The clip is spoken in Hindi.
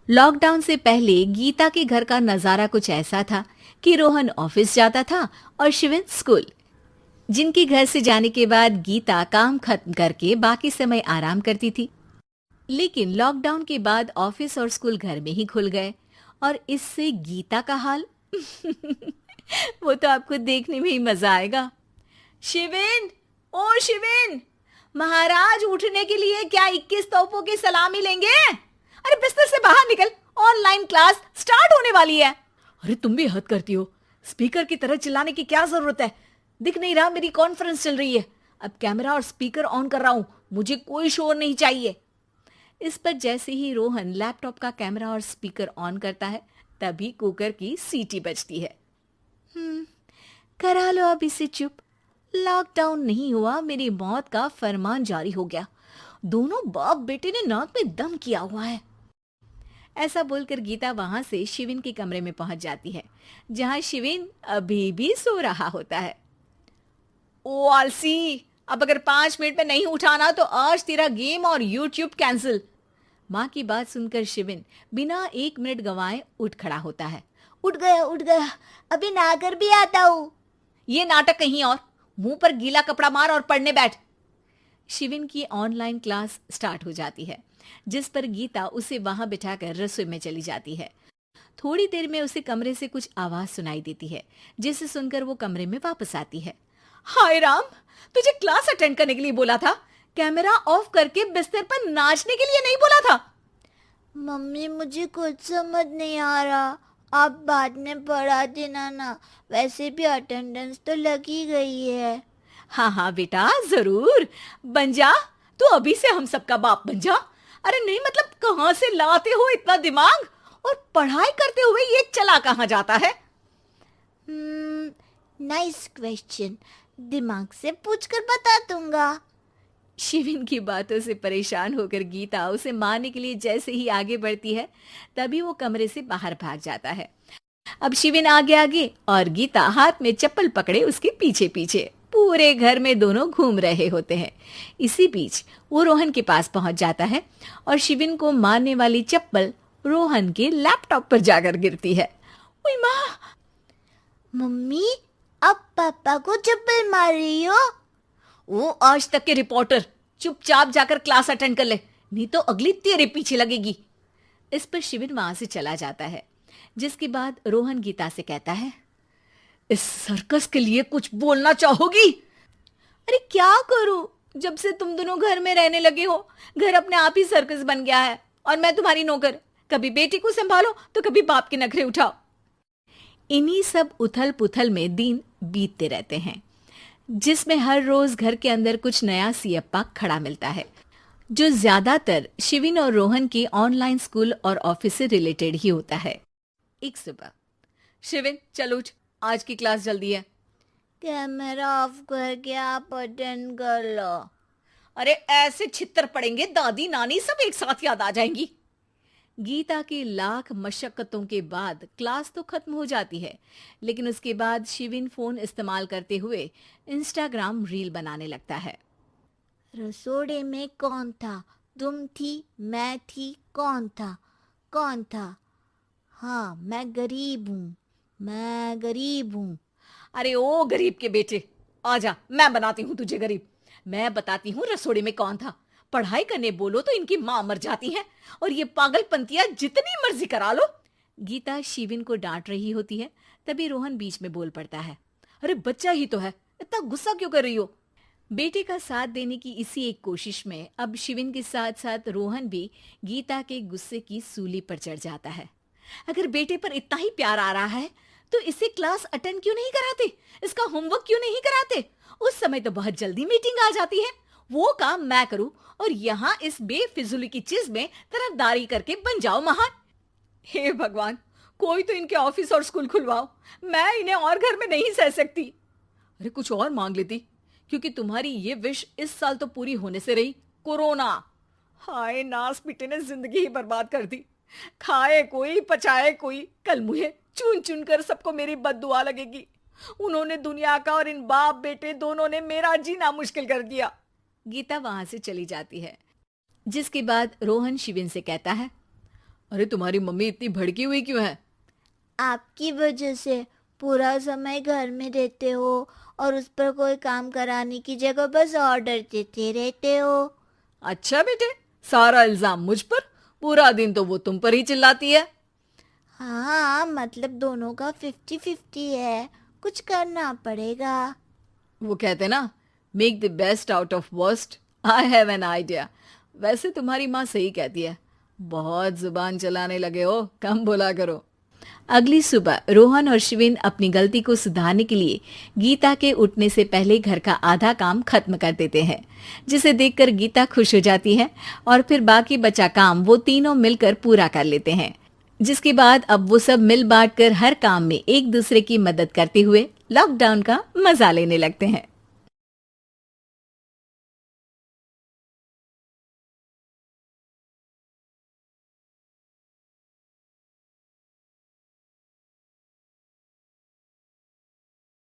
लॉकडाउन से पहले गीता के घर का नजारा कुछ ऐसा था कि रोहन ऑफिस जाता था और शिविन स्कूल। जिनके घर से जाने के बाद गीता काम खत्म करके बाकी समय आराम करती थी। लेकिन लॉकडाउन के बाद ऑफिस और स्कूल घर में ही खुल गए और इससे गीता का हाल वो तो आपको देखने में ही मजा आएगा। शिविन, ओ शिविन, महाराज उठने के लिए क्या 21 तोपों की सलामी लेंगे? अरे बिस्तर से बाहर निकल, ऑनलाइन क्लास स्टार्ट होने वाली है। अरे तुम भी हद करती हो, स्पीकर की तरह चिल्लाने की क्या जरूरत है? दिख नहीं रहा मेरी कॉन्फ्रेंस चल रही है। अब कैमरा और स्पीकर ऑन कर रहा हूं, मुझे कोई शोर नहीं चाहिए। इस पर जैसे ही रोहन लैपटॉप का कैमरा और स्पीकर ऑन करता है तभी कुकर की सीटी बजती है। करा लो अब इसे चुप। लॉकडाउन नहीं हुआ, मेरी मौत का फरमान जारी हो गया। दोनों बाप बेटे ने नाक में दम किया हुआ है। ऐसा बोलकर गीता वहां से शिविन के कमरे में पहुंच जाती है, जहां शिविन अभी भी सो रहा होता है। ओ आलसी, अब अगर 5 मिनट में नहीं उठाना तो आज तेरा गेम और यूट्यूब कैंसिल। माँ की बात सुनकर शिविन बिना 1 मिनट गंवाए उठ खड़ा होता है। उठ गया, अभी नहाकर भी आता हूँ। ये नाटक कहीं और, मुंह पर गीला कपड़ा मार और पढ़ने बैठ। शिविन की ऑनलाइन क्लास स्टार्ट हो जाती है, जिस पर गीता उसे वहां बिठाकर रसोई में चली जाती है। थोड़ी देर में उसे कमरे से कुछ आवाज सुनाई देती है, जिसे सुनकर वो कमरे में वापस आती है। हाय राम, तुझे क्लास अटेंड करने के लिए बोला था, कैमरा ऑफ करके बिस्तर पर नाचने के लिए नहीं बोला था। मम्मी मुझे कुछ समझ नहीं आ रहा, आप बाद में पढ़ा देना ना, वैसे भी अटेंडेंस तो लगी गई है। हाँ हाँ बेटा, जरूर बन जा। तू अभी से हम सबका बाप बन जा। अरे नहीं मतलब कहाँ से लाते हो इतना दिमाग, और पढ़ाई करते हुए ये चला कहाँ जाता है? नाइस क्वेश्चन, दिमाग से पूछकर बता दूंगा। शिविन की बातों से परेशान होकर गीता उसे मारने के लिए जैसे ही आगे बढ़ती है तभी वो कमरे से बाहर भाग जाता है। अब शिविन आगे आगे और गीता हाथ में चप्पल पकड़े उसके पीछे पीछे पूरे घर में दोनों घूम रहे होते हैं। इसी बीच वो रोहन के पास पहुंच जाता है और शिविन को मारने वाली चप्पल रोहन के लैपटॉप पर जाकर गिरती है। ओए माँ! मम्मी, अब पापा को चप्पल मार रही हो? वो आज तक के रिपोर्टर, चुपचाप जाकर क्लास अटेंड कर ले, नहीं तो अगली तेरे पीछे लगेगी। इस पर शिविन वहां से चला जाता है, जिसके बाद रोहन गीता से कहता है, इस सर्कस के लिए कुछ बोलना चाहोगी? अरे क्या करूं, जब से तुम दोनों घर में रहने लगे हो, घर अपने आप ही सर्कस बन गया है और मैं तुम्हारी नौकर। कभी बेटी को संभालो तो कभी बाप के नखरे उठाओ। इन्हीं सब उथल पुथल में दिन बीतते रहते हैं, जिसमें हर रोज घर के अंदर कुछ नया सियप्पा खड़ा मिलता है, जो ज्यादातर शिविन और रोहन के ऑनलाइन स्कूल और ऑफिस से रिलेटेड ही होता है। एक सुबह, शिविन चल उठ, आज की क्लास जल्दी है। कैमरा ऑफ करके आप अटेंड कर लो। अरे ऐसे छित्तर पड़ेंगे, दादी नानी सब एक साथ याद आ जाएंगी। गीता की लाख मशक्कतों के बाद क्लास तो खत्म हो जाती है, लेकिन उसके बाद शिविन फोन इस्तेमाल करते हुए इंस्टाग्राम रील बनाने लगता है। रसोड़े में कौन था? तुम थी, मैं थी, कौन था? कौन था? हाँ, मैं गरीब हूँ। अरे ओ गरीब के बेटे, आजा, मैं बनाती हूँ तुझे गरीब। मैं बताती हूँ रसोड़े में कौन था। पढ़ाई करने बोलो तो इनकी माँ मर जाती है, और ये पागलपंतियां जितनी मर्जी करा लो। गीता शिविन को डांट रही होती है, तभी रोहन बीच में बोल पड़ता है। अरे बच्चा ही तो है, इतना गुस्सा क्यों कर रही हो? बेटे का साथ देने की इसी एक कोशिश में अब शिविन के साथ साथ रोहन भी गीता के गुस्से की सूली पर चढ़ जाता है। अगर बेटे पर इतना ही प्यार आ रहा है तो इसे क्लास अटेंड क्यों नहीं कराते, इसका होमवर्क क्यों नहीं कराते? उस समय तो बहुत जल्दी मीटिंग आ जाती है, वो काम मैं करूं और यहाँ इस बेफिजुली की चीज में तरफदारी करके बन जाओ महान। हे भगवान, कोई तो इनके ऑफिस और स्कूल खुलवाओ, मैं इन्हें और घर में नहीं सह सकती। अरे कुछ और मांग लेती, क्योंकि तुम्हारी ये विश इस साल तो पूरी होने से रही, कोरोना। हाय नास बेटे ने जिंदगी ही बर्बाद कर दी। खाए कोई पचाए कोई, कल मुझे चुन चुन कर सबको मेरी बद्दुआ लगेगी। उन्होंने दुनिया का और इन बाप बेटे दोनों ने मेरा जीना मुश्किल कर दिया। गीता वहां से चली जाती है, जिसके बाद रोहन शिविन से कहता है, अरे तुम्हारी मम्मी इतनी भड़की हुई क्यों है? आपकी वजह से पूरा समय घर में रहते हो और उस पर कोई काम कराने की जगह बस ऑर्डर देते रहते हो। अच्छा बेटे, सारा इल्जाम मुझ पर? पूरा दिन तो वो तुम पर ही चिल्लाती है। हाँ, मतलब दोनों का 50-50 है, कुछ करना पड़ेगा। वो कहते ना, make the best out of worst. I have an idea. वैसे तुम्हारी माँ सही कहती है, बहुत जुबान चलाने लगे हो, कम बोला करो। अगली सुबह रोहन और शिविन अपनी गलती को सुधारने के लिए गीता के उठने से पहले घर का आधा काम खत्म कर देते हैं, जिसे देखकर गीता खुश हो जाती है और फिर बाकी बचा काम वो तीनों मिलकर पूरा कर लेते हैं। जिसके बाद अब वो सब मिल बांट कर हर काम में एक दूसरे की मदद करते हुए लॉकडाउन का मजा लेने लगते हैं।